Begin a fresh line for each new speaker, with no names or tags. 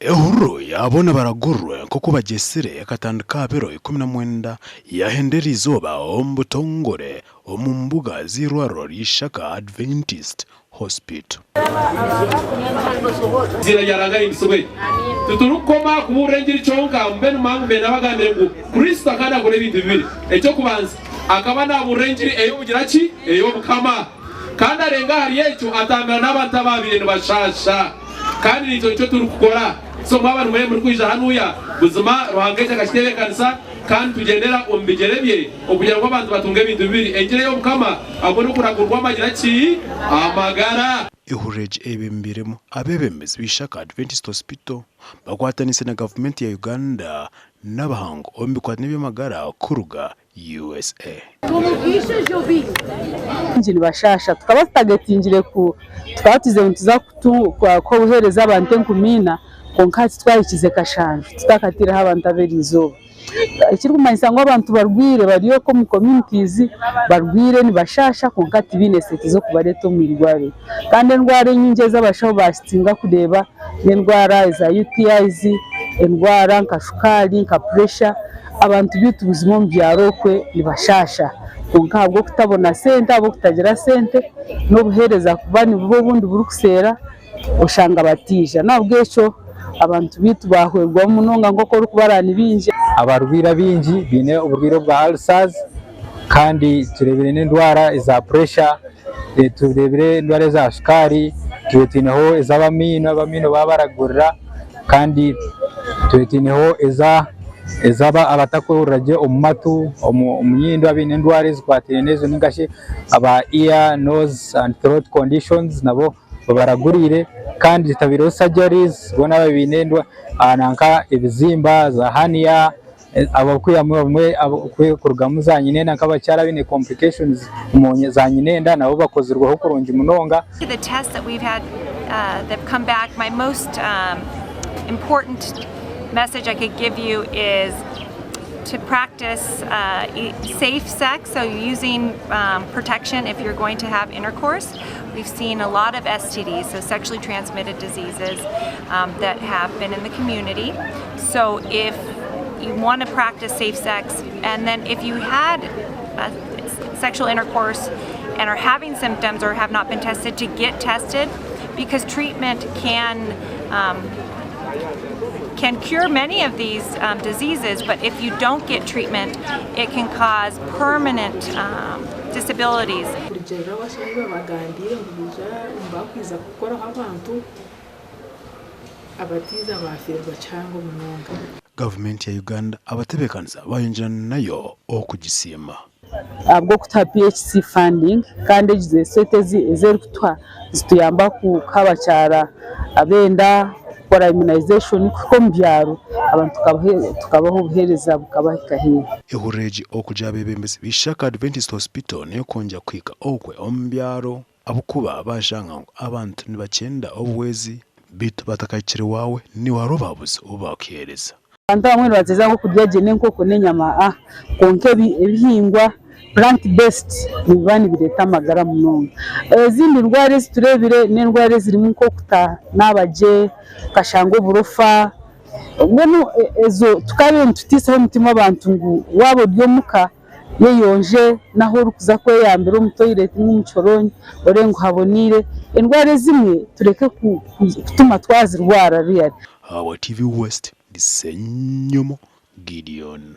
Ehuro yabona baragurwe koko bagesere yakatandika bero 19 yahendera izoba ombutongore omumbuga zirwaro Ishaka Adventist Hospital.
Zira yaranga insobe tuturukoma kumurengera iconka mbene mangbe nabagambire ngo Kristo akana gore bintu bibiri ecyo kubanza akaba na murengeri eyo bugiraki eyo bukama kandi arenga hariye cyo atambira n'abantu babiri bashasha kandi nicyo cyo turukora so mw'abantu muri kwija hanuya buzima ruhangeje gashitebe kanisa kandi tugendera umbigerebye okugira ngo abantu batunge bintu bibiri engere yo bukama abone kuragurwa amagira ki amagara
ihureje ebembiremo abebemezi b'Ishaka Adventist Hospital bagwatanise na government ya Uganda n'abahango ombikwa n'ibimagara kuruga USA.
Njini bashasha tukaba tutagetingire ku twatize ntuza ko buhereza abantu nkumina konkati twayikize kashanje tutakatira abantu aberizo ikiri kumanyisa ngo abantu barwire bariyo ko mu communities barwire ni bashasha konkati bineseti zo kubareto mu irware kandi endwara nyinge z'abashaho bastinga kureba endwara za UTIs endwara nka shukari nka pressure abantu bitu buzimo mbyaro kwe ni bashasha kunkabwo kutabona sente abo kutagira sente no buhereza kubani bo bundi burukusera ushanga batija nabwo eco abantu bitu bahwerwa munonga ngo ko kubarana binje
abarwira binji bine uburwiro bwa ulcers kandi turebere n'indwara za pressure turebere indwara za shukari tuwetineho abamino babaragurira kandi tuwetineho ezaba abatakurage omumatu omuyindu abine indwara zikwatire nezo ningashe aba ear nose and throat conditions nabo babaragurire kandi zitabiro surgeries bona babinendwa ananka ibizimba za hania abakuyamwe kurugamu za nyinenda kabacyara bine complications umunye za nyinenda nabo bakozerwaho kurungi munonga.
The tests that we've had that come back, my most important message I could give you is to practice safe sex, so using protection if you're going to have intercourse. We've seen a lot of STDs, so sexually transmitted diseases that have been in the community. So if you want to practice safe sex, and then if you had sexual intercourse and are having symptoms or have not been tested, to get tested, because treatment can cure many of these diseases, but if you don't get treatment, it can cause permanent disabilities.
Government ya Uganda abatebekanza bayinjana nayo okugisima
abwo kuta PHC funding kandi zisetezi ezerutwa zituyamba ku kabacara abenda for immunization kuko mbyaro abantu tukabaho buhereza bukabahikahiye
ihureje okuja bebembezi b'Ishaka Adventist Hospital ne konja kwika okwe ombyaro abukuba bashanga abantu nibakenda obwezi bitu batakayikire wawe ni warobabuze ubakiereza
abantu bamwe bateza ngo kurya gene nkoko nenyama konke ebihingwa plant based nibani bireta amagara munonga ezindi ndware ziturebire n'indware zirimo nko kuta nabaje kashango burofa ngeno ezo tukabe tutisa umutima abantu ngo wabo byomuka yeyonje naho rukuza ko yambere mu toilet n'umucoronyi orengo habonire indware zimwe tureke kutuma twazirwara real
Our TV West disenyomo Gideon.